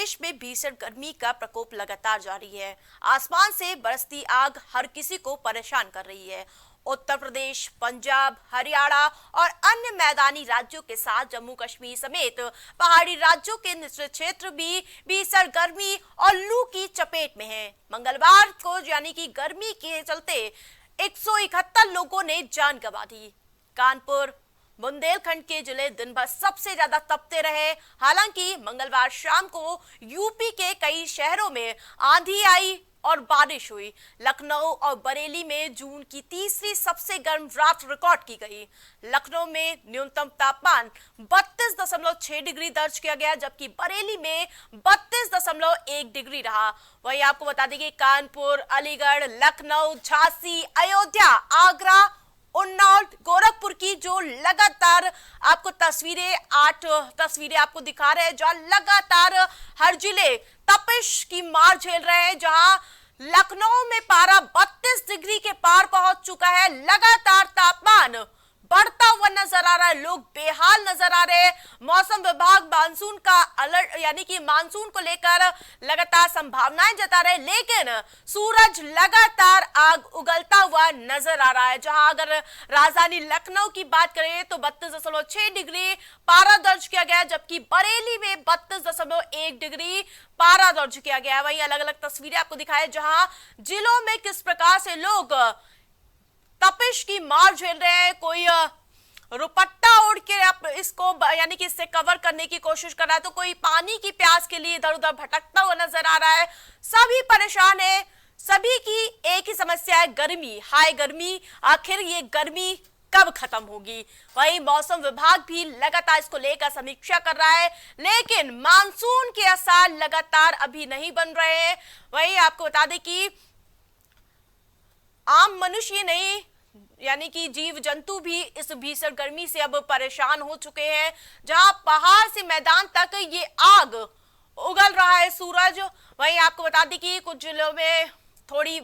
प्रदेश में भीषण गर्मी का प्रकोप लगातार जारी है। आसमान से बरसती आग हर किसी को परेशान कर रही है। उत्तर प्रदेश, पंजाब, हरियाणा और अन्य मैदानी राज्यों के साथ जम्मू कश्मीर समेत पहाड़ी राज्यों के निचले क्षेत्र भी भीषण गर्मी और लू की चपेट में हैं। मंगलवार को यानी कि गर्मी के चलते 171 लोगों ने जान गंवा दी। कानपुर, बुंदेलखंड के जिले दिन भर सबसे ज्यादा तपते रहे। हालांकि मंगलवार शाम को यूपी के कई शहरों में आंधी आई और बारिश हुई। लखनऊ और बरेली में जून की तीसरी सबसे गर्म रात रिकॉर्ड की गई। लखनऊ में न्यूनतम तापमान 32.6 डिग्री दर्ज किया गया, जबकि बरेली में 32.1 डिग्री रहा। वहीं आपको बता दें कि कानपुर, अलीगढ़, लखनऊ, झांसी, अयोध्या, आगरा, उन्नाव, गोरखपुर की जो लगातार आपको आठ तस्वीरें आपको दिखा रहे हैं, जहां लगातार हर जिले तपिश की मार झेल रहे हैं। जहां लखनऊ में पारा 32 डिग्री के पार पहुंच चुका है। लगातार तापमान बढ़ता हुआ नजर आ रहा है, लोग बेहाल नजर आ रहे हैं। मौसम विभाग मानसून का अलर्ट यानी कि मानसून को लेकर लगातार संभावनाएं जता रहे, लेकिन सूरज लगातार आग उगलता हुआ नजर आ रहा है। जहां अगर राजधानी लखनऊ की बात करें तो 32.6 डिग्री पारा दर्ज किया गया, जबकि बरेली में 32.1 डिग्री पारा दर्ज किया गया। वहीं अलग अलग तस्वीरें आपको दिखाएं जहां जिलों में किस प्रकार से लोग तपिश की मार झेल रहे हैं। कोई रुपट्टा ओढ़ के आप इसको यानी कि इससे कवर करने की कोशिश कर रहा है, तो कोई पानी की प्यास के लिए इधर उधर भटकता हुआ नजर आ रहा है। सभी परेशान है, सभी की एक ही समस्या है, गर्मी, हाय गर्मी। आखिर ये गर्मी कब खत्म होगी? वहीं मौसम विभाग भी लगातार इसको लेकर समीक्षा कर रहा है, लेकिन मानसून के आसार लगातार अभी नहीं बन रहे हैं। वहीं आपको बता दें कि आम मनुष्य नहीं यानी कि जीव जंतु भी इस भीषण गर्मी से अब परेशान हो चुके हैं। जहां पहाड़ से मैदान तक ये आग उगल रहा है सूरज। वहीं आपको बता दें कि कुछ जिलों में थोड़ी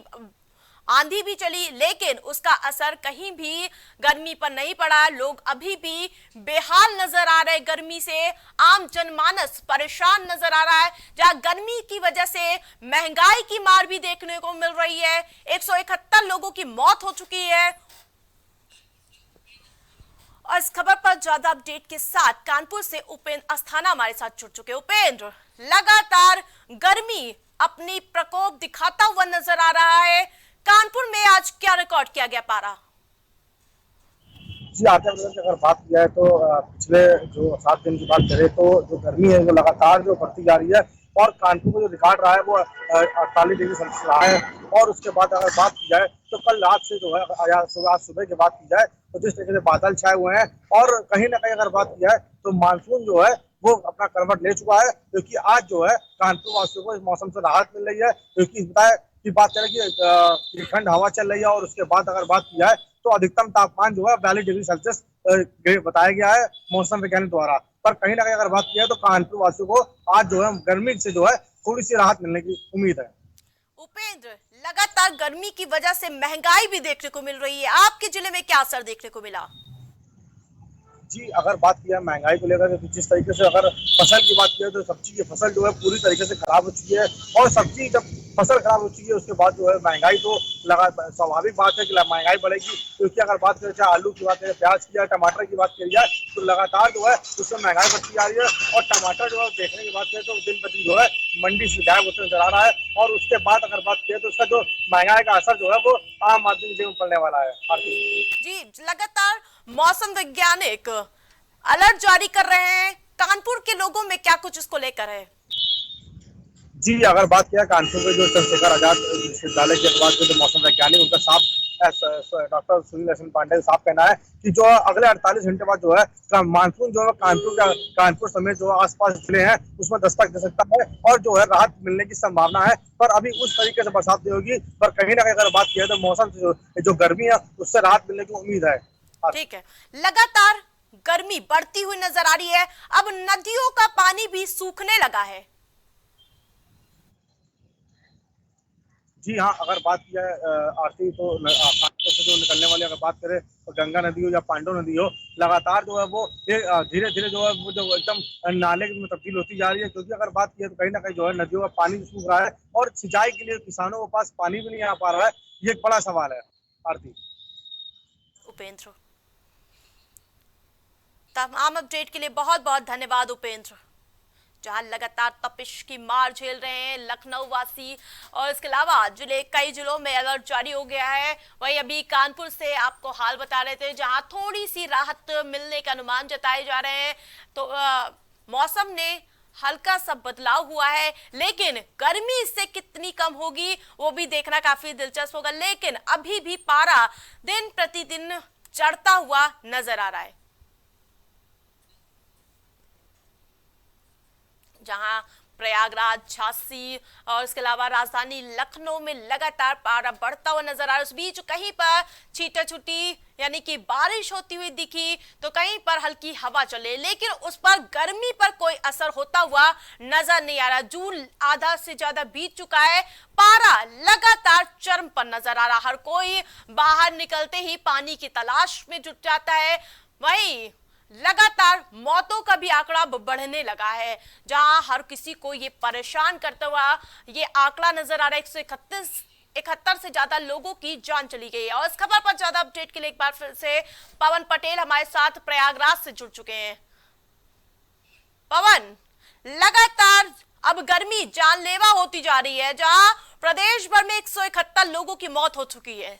आंधी भी चली, लेकिन उसका असर कहीं भी गर्मी पर नहीं पड़ा। लोग अभी भी बेहाल नजर आ रहे गर्मी से। आम जनमानस परेशान नजर आ रहा है, जहां गर्मी की वजह से महंगाई की मार भी देखने को मिल रही है। 171 लोगों की मौत हो चुकी है। और इस खबर पर ज्यादा अपडेट के साथ कानपुर से उपेंद्र अस्थाना हमारे साथ जुड़ चुके। उपेंद्र, लगातार गर्मी अपनी प्रकोप दिखाता हुआ नजर आ रहा है। कानपुर में आज क्या रिकॉर्ड किया गया पारा? जी, आते की अगर बात की जाए तो पिछले जो 7 दिन की बात करें तो जो गर्मी है वो लगातार जो बढ़ती जा रही है और कानपुर में जो रिकॉर्ड रहा है वो 48 डिग्री सेल्सियस रहा है। और उसके बाद अगर बात की जाए तो कल रात से जो है आज सुबह की बात की जाए तो जिस तरीके से बादल छाए हुए हैं और कहीं ना कहीं अगर बात की जाए तो मानसून जो है वो अपना करवट ले चुका है, क्योंकि आज जो है कानपुर वासियों को इस मौसम से राहत मिल रही है। क्योंकि की बात करें कि ठंड हवा चल रही है और उसके बाद अगर बात की जाए तो अधिकतम तापमान जो है 42 डिग्री सेल्सियस बताया गया है मौसम वैज्ञानिक द्वारा। पर कहीं ना कहीं अगर बात की जाए तो कानपुर वासियों को आज जो है गर्मी से जो है थोड़ी सी राहत मिलने की उम्मीद है। उपेंद्र, लगातार गर्मी की वजह से महंगाई भी देखने को मिल रही है। आपके जिले में क्या असर देखने को मिला? जी, अगर बात की जाए महंगाई को लेकर तो जिस तरीके से अगर फसल की बात की जाए तो सब्जी की फसल जो है पूरी तरीके से खराब हो चुकी है। और सब्जी जब फसल खराब हो चुकी है उसके बाद जो है महंगाई तो लगा, स्वाभाविक बात है कि महंगाई बढ़ेगी। क्योंकि अगर बात करें चाहे आलू की बात करें, प्याज की या टमाटर की बात करी जाए तो लगातार जो है उसमें महंगाई बढ़ती जा रही है। और टमाटर जो है देखने की बात करें तो दिन प्रतिदिन जो है मंडी से गायब होते नजर आ रहा है। और उसके बाद अगर बात करें तो उसका जो महंगाई का असर जो है वो आम आदमी के जीवन पड़ने वाला है। जी, लगातार मौसम वैज्ञानिक अलर्ट जारी कर रहे हैं। कानपुर के लोगों में क्या कुछ इसको लेकर है? जी, अगर बात किया कानपुर के जो चंद्रशेखर आजाद विश्वविद्यालय के अखबार के जो मौसम वैज्ञानिक उनका साफ डॉक्टर सुनील एस पांडे साफ कहना है कि जो अगले 48 घंटे बाद जो है मानसून जो है कानपुर समेत जो आसपास जिले हैं उसमें दस्तक दे सकता है और जो है राहत मिलने की संभावना है। पर अभी उस तरीके से बरसात नहीं होगी, पर कहीं ना कहीं अगर बात किया तो मौसम से जो गर्मी है उससे राहत मिलने की उम्मीद है। ठीक है, लगातार गर्मी बढ़ती हुई नजर आ रही है। अब नदियों का पानी भी सूखने लगा है। जी हाँ, अगर बात की जाए आरती तो कानपुर से जो निकलने वाली अगर बात करें तो गंगा नदी हो या पांडव नदी हो, लगातार जो है वो ये धीरे-धीरे जो है वो जो एकदम नाले में तब्दील होती जा रही है, क्योंकि अगर बात की जाए तो कहीं न कहीं जो है नदियों का पानी सूख रहा है और सिंचाई के लिए किसानों के पास पानी भी नहीं आ पा रहा है। ये एक बड़ा सवाल है। आरती। उपेंद्र, तमाम अपडेट के लिए बहुत बहुत धन्यवाद उपेंद्र। जहां लगातार तपिश की मार झेल रहे हैं लखनऊ वासी और इसके अलावा कई जिलों में अलर्ट जारी हो गया है। वहीं अभी कानपुर से आपको हाल बता रहे थे जहां थोड़ी सी राहत मिलने का अनुमान जताए जा रहे हैं। तो मौसम ने हल्का सा बदलाव हुआ है, लेकिन गर्मी इससे कितनी कम होगी वो भी देखना काफी दिलचस्प होगा। लेकिन अभी भी पारा दिन प्रतिदिन चढ़ता हुआ नजर आ रहा है। जहां प्रयागराज, झांसी और इसके अलावा राजधानी लखनऊ में लगातार पारा बढ़ता हुआ नजर आ रहा है। उस बीच कहीं पर छींटा छुटी यानी कि बारिश होती हुई दिखी तो कहीं पर हल्की हवा चले, लेकिन उस पर गर्मी पर कोई असर होता हुआ नजर नहीं आ रहा। जून आधा से ज्यादा बीत चुका है, पारा लगातार चरम पर नजर आ रहा। हर कोई बाहर निकलते ही पानी की तलाश में जुट जाता है। वहीं लगातार मौतों का भी आंकड़ा बढ़ने लगा है, जहां हर किसी को ये परेशान करता हुआ ये आंकड़ा नजर आ रहा है। 171 से ज्यादा लोगों की जान चली गई है। और इस खबर पर ज्यादा अपडेट के लिए एक बार फिर से पवन पटेल हमारे साथ प्रयागराज से जुड़ चुके हैं। पवन, लगातार अब गर्मी जानलेवा होती जा रही है, जहां प्रदेश भर में 171 लोगों की मौत हो चुकी है।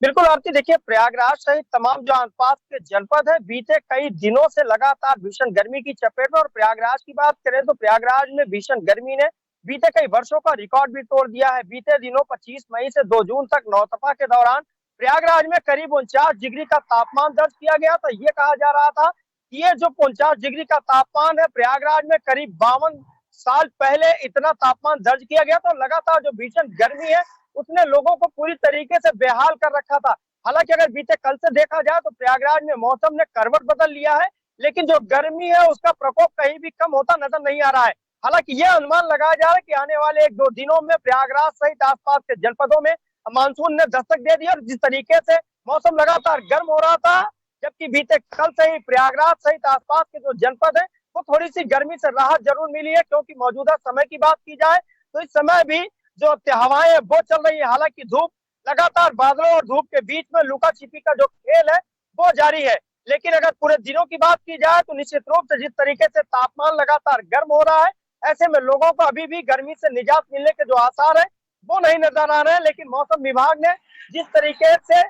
बिल्कुल आरती, देखिए प्रयागराज सहित तमाम जो आसपास के जनपद है बीते कई दिनों से लगातार भीषण गर्मी की चपेट में। और प्रयागराज की बात करें तो प्रयागराज में भीषण गर्मी ने बीते कई वर्षों का रिकॉर्ड भी तोड़ दिया है। बीते दिनों 25 मई से 2 जून तक नौतपा के दौरान प्रयागराज में करीब 49 डिग्री का तापमान दर्ज किया गया था। ये कहा जा रहा था कि ये जो 49 डिग्री का तापमान है, प्रयागराज में करीब 52 साल पहले इतना तापमान दर्ज किया गया। तो लगातार जो भीषण गर्मी है उसने लोगों को पूरी तरीके से बेहाल कर रखा था। हालांकि अगर बीते कल से देखा जाए तो प्रयागराज में मौसम ने करवट बदल लिया है, लेकिन जो गर्मी है उसका प्रकोप कहीं भी कम होता नजर नहीं आ रहा है। हालांकि यह अनुमान लगाया जा रहा है कि आने वाले 1-2 दिनों में प्रयागराज सहित आसपास के जनपदों में मानसून ने दस्तक दे दी। और जिस तरीके से मौसम लगातार गर्म हो रहा था, जबकि बीते कल से ही प्रयागराज सहित आसपास के जो जनपद है वो थोड़ी सी गर्मी से राहत जरूर मिली है। क्योंकि मौजूदा समय की बात की जाए तो इस समय भी जो हवाएं वो चल रही है। हालांकि धूप लगातार बादलों और धूप के बीच में लुका छिपी का जो खेल है वो जारी है। लेकिन अगर पूरे दिनों की बात की जाए तो निश्चित रूप से जिस तरीके से तापमान लगातार गर्म हो रहा है, ऐसे में लोगों को अभी भी गर्मी से निजात मिलने के जो आसार है वो नहीं नजर आ रहे हैं। लेकिन मौसम विभाग ने जिस तरीके से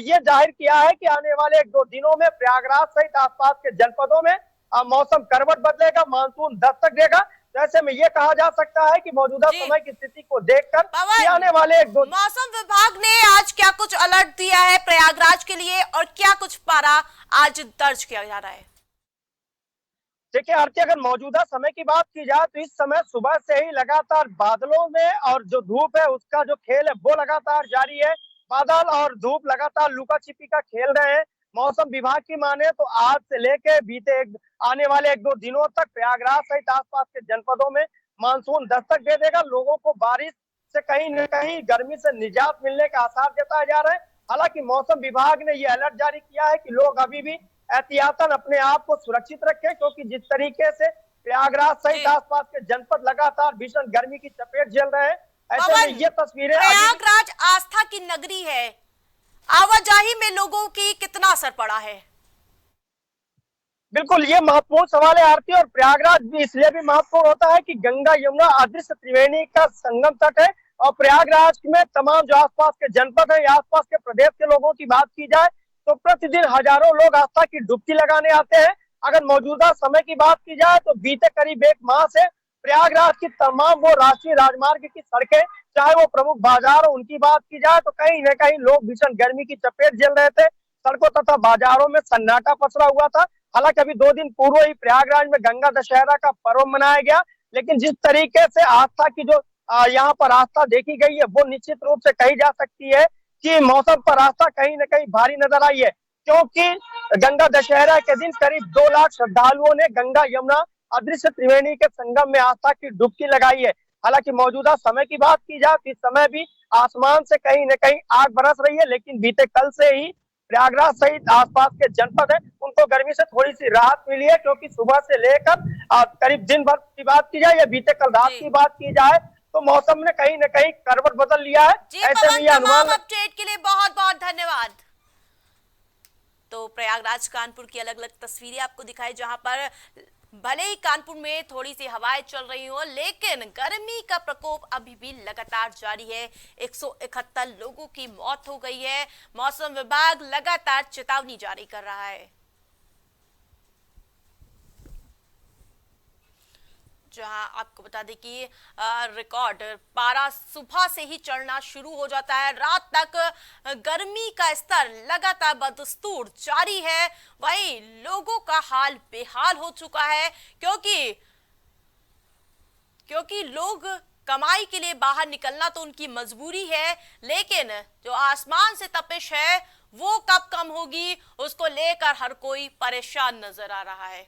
ये जाहिर किया है कि आने वाले 1-2 दिनों में प्रयागराज सहित आसपास के जनपदों में मौसम करवट बदलेगा, मानसून दस्तक देगा। ऐसे में ये कहा जा सकता है कि मौजूदा समय की स्थिति को देखकर आने वाले 1-2 मौसम विभाग ने आज क्या कुछ अलर्ट दिया है प्रयागराज के लिए और क्या कुछ पारा आज दर्ज किया जा रहा है? देखिए आरती, अगर मौजूदा समय की बात की जाए तो इस समय सुबह से ही लगातार बादलों में और जो धूप है उसका जो खेल है वो लगातार जारी है। बादल और धूप लगातार लुका छिपी का खेल रहे हैं। मौसम विभाग की माने तो आज से लेके बीते आने वाले 1-2 दिनों तक प्रयागराज सहित आसपास के जनपदों में मानसून दस्तक दे देगा। लोगों को बारिश से कहीं न कहीं गर्मी से निजात मिलने के आसार जताए जा रहे हैं। हालांकि मौसम विभाग ने यह अलर्ट जारी किया है कि लोग अभी भी एहतियातन अपने आप को सुरक्षित रखें, क्योंकि जिस तरीके से प्रयागराज सहित आसपास के जनपद लगातार भीषण गर्मी की चपेट झेल रहे हैं, ऐसे में ये तस्वीरें प्रयागराज आस्था की नगरी है, आवाजाही में लोगों की कितना असर पड़ा है? बिल्कुल ये महत्वपूर्ण सवाल है आरती। और प्रयागराज भी इसलिए भी महत्वपूर्ण होता है कि गंगा यमुना अदृश्य त्रिवेणी का संगम तट है। और प्रयागराज में तमाम जो आसपास के जनपद है या आसपास के प्रदेश के लोगों की बात की जाए तो प्रतिदिन हजारों लोग आस्था की डुबकी लगाने आते हैं। अगर मौजूदा समय की बात की जाए तो बीते करीब 1 माह से प्रयागराज की तमाम वो राष्ट्रीय राजमार्ग की सड़कें, चाहे वो प्रमुख बाजार हो, उनकी बात की जाए तो कहीं न कहीं लोग भीषण गर्मी की चपेट झेल रहे थे। सड़कों तथा बाजारों में सन्नाटा पसरा हुआ था। हालांकि अभी 2 दिन पूर्व ही प्रयागराज में गंगा दशहरा का पर्व मनाया गया, लेकिन जिस तरीके से आस्था की जो यहाँ पर आस्था देखी गई है वो निश्चित रूप से कही जा सकती है कि मौसम पर आस्था कहीं न कहीं भारी नजर आई है। क्योंकि गंगा दशहरा के दिन करीब 2 लाख श्रद्धालुओं ने गंगा यमुना अदृश्य त्रिवेणी के संगम में आस्था की डुबकी लगाई है। हालांकि मौजूदा समय की बात की जाए तो इस समय भी आसमान से कहीं न कहीं आग बरस रही है, लेकिन बीते कल से ही प्रयागराज सहित आसपास के जनपद है उनको गर्मी से थोड़ी सी राहत मिली है, क्योंकि सुबह से लेकर करीब दिन भर की बात की जाए या बीते कल रात जी की बात की जाए तो मौसम ने कहीं न कहीं करवट बदल लिया है। जी ऐसे में पवन, यह तमाम अनुमान अपडेट के लिए बहुत बहुत धन्यवाद। तो प्रयागराज कानपुर की अलग अलग तस्वीरें आपको दिखाई, जहां पर भले ही कानपुर में थोड़ी सी हवाएं चल रही हो, लेकिन गर्मी का प्रकोप अभी भी लगातार जारी है। 171 लोगों की मौत हो गई है। मौसम विभाग लगातार चेतावनी जारी कर रहा है। जहां आपको बता दें कि रिकॉर्ड पारा सुबह से ही चढ़ना शुरू हो जाता है, रात तक गर्मी का स्तर लगातार बदस्तूर जारी है। वहीं लोगों का हाल बेहाल हो चुका है, क्योंकि लोग कमाई के लिए बाहर निकलना तो उनकी मजबूरी है, लेकिन जो आसमान से तपिश है वो कब कम होगी उसको लेकर हर कोई परेशान नजर आ रहा है।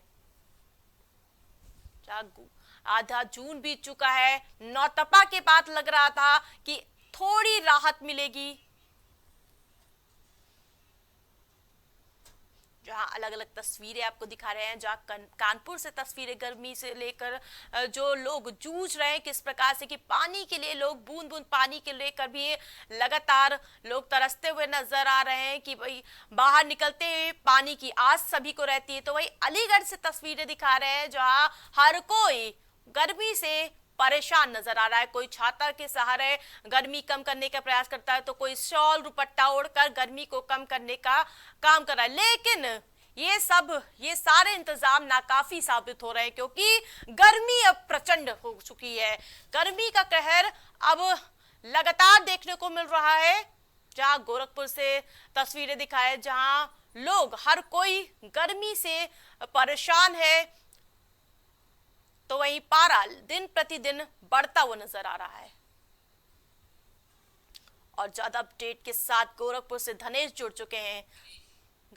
आधा जून बीत चुका है, नौतपा के बाद लग रहा था कि थोड़ी राहत मिलेगी। जहां अलग अलग तस्वीरें आपको दिखा रहे हैं, जहां कानपुर से तस्वीरें गर्मी से लेकर जो लोग जूझ रहे हैं किस प्रकार से कि पानी के लिए लोग बूंद बूंद पानी के लेकर भी लगातार लोग तरसते हुए नजर आ रहे हैं कि भाई बाहर निकलते हुए पानी की आस सभी को रहती है। तो वही अलीगढ़ से तस्वीरें दिखा रहे हैं, जहां हर कोई गर्मी से परेशान नजर आ रहा है। कोई छाता के सहारे गर्मी कम करने का प्रयास करता है, तो कोई शॉल दुपट्टा ओढ़कर गर्मी को कम करने का काम कर रहा है। लेकिन ये सारे इंतजाम नाकाफी साबित हो रहे हैं, क्योंकि गर्मी अब प्रचंड हो चुकी है। गर्मी का कहर अब लगातार देखने को मिल रहा है। जहां गोरखपुर से तस्वीरें दिखाए, जहां लोग हर कोई गर्मी से परेशान है, तो वहीं पारा दिन प्रतिदिन बढ़ता हुआ नजर आ रहा है। और ज्यादा अपडेट के साथ गोरखपुर से धनेश जुड़ चुके हैं।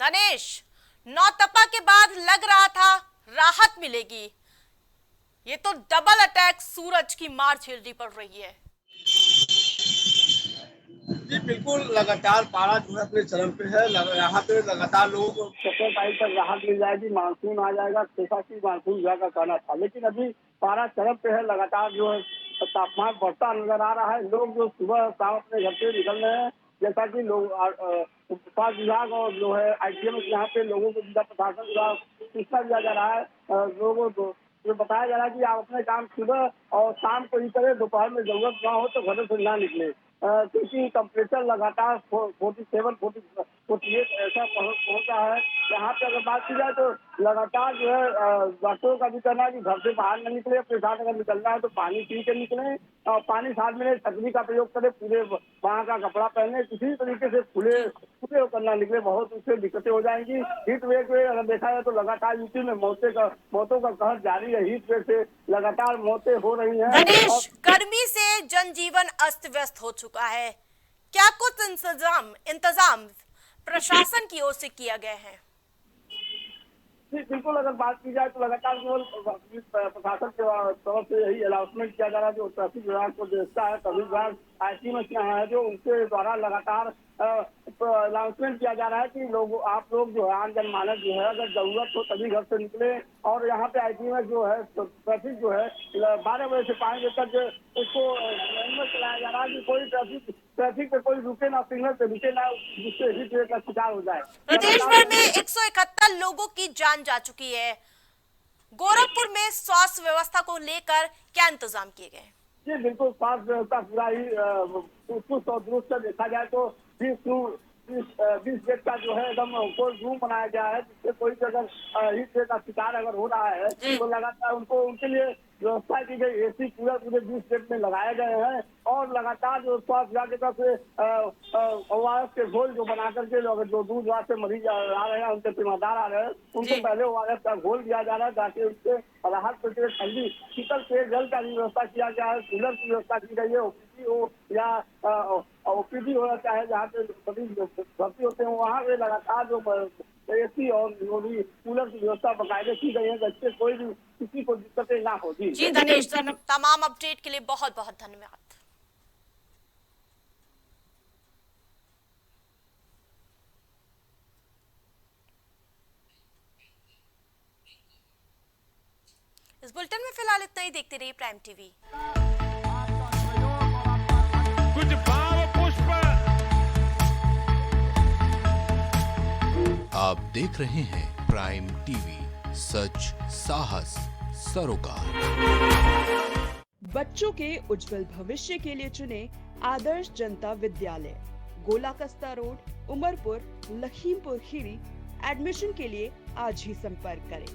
धनेश, नौतपा के बाद लग रहा था राहत मिलेगी, ये तो डबल अटैक सूरज की मार झेलनी पड़ रही है। जी बिल्कुल, लगातार पारा जो है अपने चरम पे है। यहाँ पे लगातार लोगों को 17 तारीख तक राहत मिल जाएगी, मानसून आ जाएगा, जैसा कि मानसून विभाग का कहना था। लेकिन अभी पारा चरम पे है, लगातार जो है तापमान बढ़ता नजर आ रहा है। लोग जो सुबह शाम अपने घर से निकल रहे हैं, जैसा कि लोग स्वास्थ्य विभाग और जो है ITM यहाँ पे लोगों को जिला प्रशासन विभाग सूचना दिया जा रहा है। लोगों को जो बताया जा रहा है कि आप अपने काम सुबह और शाम को ही करें, दोपहर में जरूरत ना हो तो घर से ना निकले, क्योंकि टेम्परेचर लगातार 47, 48 ऐसा पहुंच रहा है। यहाँ पे अगर बात की जाए तो लगातार जो है डॉक्टरों का भी कहना है कि घर से बाहर न निकले, अपने साथ अगर निकलना है तो पानी पी के निकले और पानी साथ में छतरी का प्रयोग करें, पूरे वहाँ का कपड़ा पहने, किसी तरीके से खुले होकर ना निकले, बहुत उससे दिक्कतें हो जाएंगी। हीट वेव में अगर देखा जाए तो लगातार यूपी में मौतों का कहर जारी है। हीट वेव से लगातार मौतें हो रही हैं। धनेश, गर्मी से जनजीवन अस्त व्यस्त हो चुका है, क्या कुछ इंतजाम प्रशासन की ओर से किया गया है? जी बिल्कुल, अगर बात की जाए तो लगातार केवल प्रशासन के तरफ से यही अनाउंसमेंट किया जा रहा है। जो ट्रैफिक विभाग को देखता है, ट्रैफिक विभाग ITM यहाँ है, जो उनके द्वारा लगातार अनाउंसमेंट किया जा रहा है कि आप लोग जो है आम जनमानस जो है अगर जरूरत हो तभी घर से निकले। और यहाँ पे ITM जो है ट्रैफिक जो है 12 बजे से 5 बजे तक उसको चलाया जा रहा है कि कोई ट्रैफिक पे कोई रुके ना, सिग्नल पे रुके ना, जिससे हीट वेव का शिकार हो जाए। प्रदेश भर में 171 लोगों की जान जा चुकी है। गोरखपुर में स्वास्थ्य व्यवस्था को लेकर क्या इंतजाम किए गए? जी बिल्कुल, स्वास्थ्य व्यवस्था पूरा ही चुस्त और दुरुस्त से देखा जाए तो 20 बेड का जो है एकदम कोल्ड रूम बनाया गया है, जिससे कोई भी अगर हीट वेव का शिकार अगर हो रहा है तो लगातार उनके लिए व्यवस्था की गई। AC कूलर पूरे 20 बेड में लगाए गए हैं और लगातार जो स्वास्थ्य विभाग की तरफ से ORS के घोल जो बना करके जो दूध से मरीज आ रहे हैं, उनके तीमारदार आ रहे हैं, उनको पहले ORS का घोल दिया जा रहा है ताकि उससे राहत मिले। ठंडी शीतल पेय जल का भी व्यवस्था किया गया है, कूलर की व्यवस्था की गई है। OPD हो या OPD हो, चाहे जहाँ पे सभी भर्ती होते हैं वहाँ पे लगातार जो एसी और कूलर की व्यवस्था बाकायदे की गई है, जिससे कोई भी किसी को दिक्कतें ना हो। जी धनेश, तमाम अपडेट के लिए बहुत बहुत धन्यवाद। इस बुलेटिन में फिलहाल इतना ही। देखते रहिए प्राइम टीवी। कुछ भाव पुष्प। आप देख रहे हैं प्राइम टीवी, सच साहस सरोकार। बच्चों के उज्जवल भविष्य के लिए चुने आदर्श जनता विद्यालय, गोला कस्ता रोड, उमरपुर, लखीमपुर खीरी। एडमिशन के लिए आज ही संपर्क करें।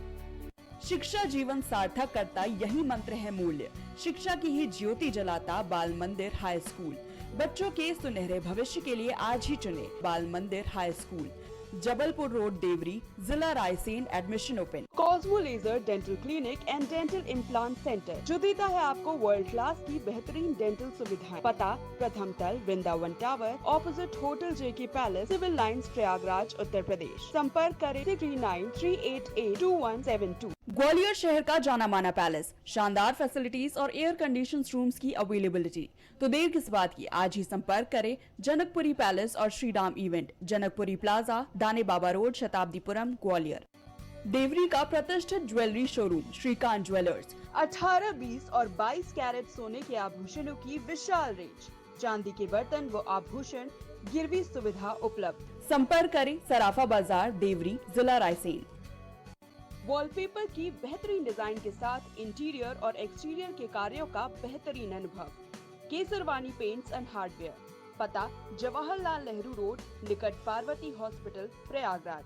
शिक्षा जीवन सार्थक करता यही मंत्र है मूल्य। शिक्षा की ही ज्योति जलाता बाल मंदिर हाई स्कूल। बच्चों के सुनहरे भविष्य के लिए आज ही चुने Bal Mandir High School, Jabalpur Road, Deori, जिला Raisen. Admission open. Cosmo Laser Dental Clinic and Dental Implant Centre, जो देता है आपको वर्ल्ड क्लास की बेहतरीन डेंटल सुविधाएं। पता प्रथम तल, वृंदावन टावर, ऑपोजिट होटल जेके palace, civil lines, Prayagraj, Uttar Pradesh. संपर्क करें 3938822172। ग्वालियर शहर का जाना माना पैलेस, शानदार फैसिलिटीज और एयर कंडीशन रूम्स की अवेलेबिलिटी। तो देर किस बात की, आज ही संपर्क करें जनकपुरी पैलेस और श्रीराम इवेंट, जनकपुरी प्लाजा, दाने बाबा रोड, शताब्दीपुरम, ग्वालियर। देवरी का प्रतिष्ठित ज्वेलरी शोरूम श्रीकांत ज्वेलर्स, 18, 20 और 22 कैरेट सोने के आभूषणों की विशाल रेंज, चांदी के बर्तन व आभूषण, गिरवी सुविधा उपलब्ध। संपर्क करें सराफा बाजार, देवरी, जिला रायसेन। वॉलपेपर की बेहतरीन डिजाइन के साथ इंटीरियर और एक्सटीरियर के कार्यों का बेहतरीन अनुभव। Kesarwani paints and hardware. पता जवाहरलाल नेहरू रोड, निकट Parvati hospital, Prayagraj.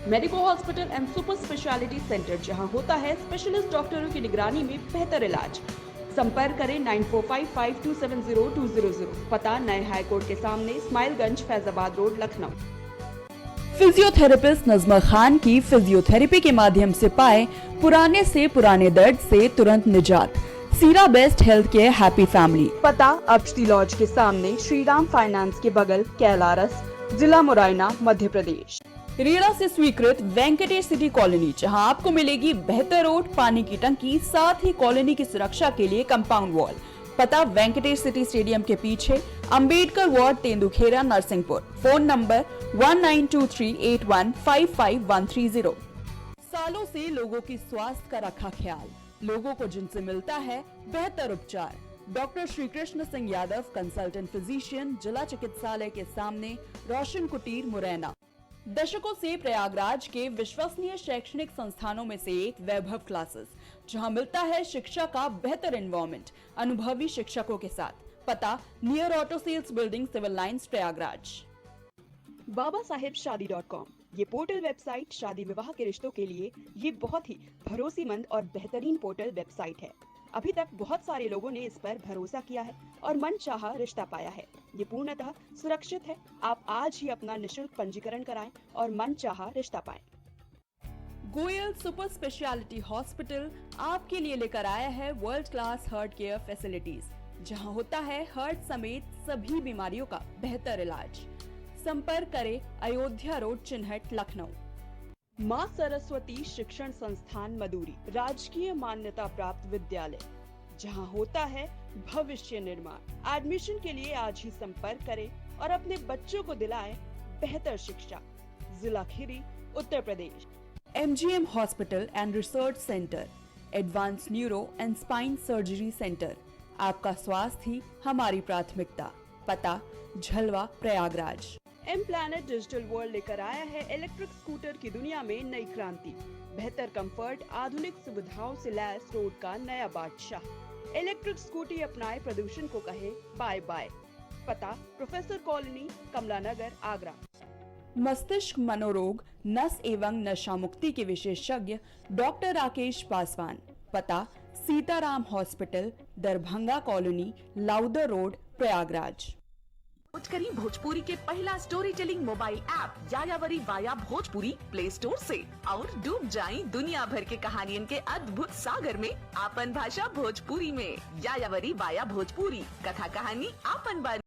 Medico hospital and super speciality centre, जहां होता है स्पेशलिस्ट डॉक्टरों की निगरानी में बेहतर इलाज। संपर्क करें 9455270200। पता नए हाईकोर्ट के सामने, स्माइलगंज, फैजाबाद रोड, लखनऊ। फिजियोथेरेपिस्ट नजमा खान की फिजियोथेरेपी के माध्यम से पाए पुराने से पुराने दर्द से तुरंत निजात। सीरा best health care happy family. पता अक्षती लॉज के सामने, श्रीराम फाइनेंस के बगल, कैलारस, जिला मुरैना, मध्य प्रदेश। रेरा से स्वीकृत वेंकटेश सिटी कॉलोनी, जहां आपको मिलेगी बेहतर रोड, पानी की टंकी, साथ ही कॉलोनी की सुरक्षा के लिए कंपाउंड वॉल। पता वेंकटेश सिटी स्टेडियम के पीछे, Ambedkar ward, Tendukheda, Narsinghpur. Phone number 192381555130। सालों से लोगों की स्वास्थ्य का रखा ख्याल, लोगों को जिनसे मिलता है बेहतर उपचार। Doctor Shri Krishna Singh Yadav, consultant physician, जिला चिकित्सालय के सामने, रोशन कुटीर, मुरैना। दशकों से प्रयागराज के विश्वसनीय शैक्षणिक संस्थानों में से एक वैभव क्लासेस, जहां मिलता है शिक्षा का बेहतर एनवायरनमेंट अनुभवी शिक्षकों के साथ। पता near auto sales building, civil lines, Prayagraj. babaSahebShadi.com, ये पोर्टल वेबसाइट शादी विवाह के रिश्तों के लिए ये बहुत ही भरोसेमंद और बेहतरीन पोर्टल वेबसाइट है। अभी तक बहुत सारे लोगों ने इस पर भरोसा किया है और मनचाहा रिश्ता पाया है। ये पूर्णतः सुरक्षित है। आप आज ही अपना निशुल्क पंजीकरण कराएं और मनचाहा रिश्ता पाएं। गोयल सुपर स्पेशलिटी हॉस्पिटल आपके लिए लेकर आया है world class heart care facilities, जहां होता है हार्ट समेत सभी बीमारियों का बेहतर इलाज। संपर्क करें अयोध्या रोड, चिन्हट, लखनऊ। माँ सरस्वती शिक्षण संस्थान मदुरी, राजकीय मान्यता प्राप्त विद्यालय, जहां होता है भविष्य निर्माण। एडमिशन के लिए आज ही संपर्क करें और अपने बच्चों को दिलाएं बेहतर शिक्षा। जिला Kheri, Uttar Pradesh. MGM hospital and research centre, advance neuro and spine surgery centre. आपका स्वास्थ्य ही हमारी प्राथमिकता। पता Jhalwa, Prayagraj. M planet digital world लेकर आया है इलेक्ट्रिक स्कूटर की दुनिया में नई क्रांति। बेहतर कंफर्ट, आधुनिक सुविधाओं से लैस रोड का नया बादशाह। इलेक्ट्रिक स्कूटी अपनाए, प्रदूषण को कहे बाय बाय। पता प्रोफेसर कॉलोनी, कमला नगर, आगरा। मस्तिष्क मनोरोग, नस एवं नशा मुक्ति के विशेषज्ञ डॉक्टर राकेश पासवान। पता Sitaram Hospital, Darbhanga Colony, Lowther Road, Prayagraj. करी भोजपुरी के पहला story telling mobile app Yayavari via Bhojpuri Play Store से और डूब जाएं दुनिया भर के कहानियन के अद्भुत सागर में आपन भाषा भोजपुरी में। यायावरी वाया भोजपुरी, कथा कहानी आपन बानी।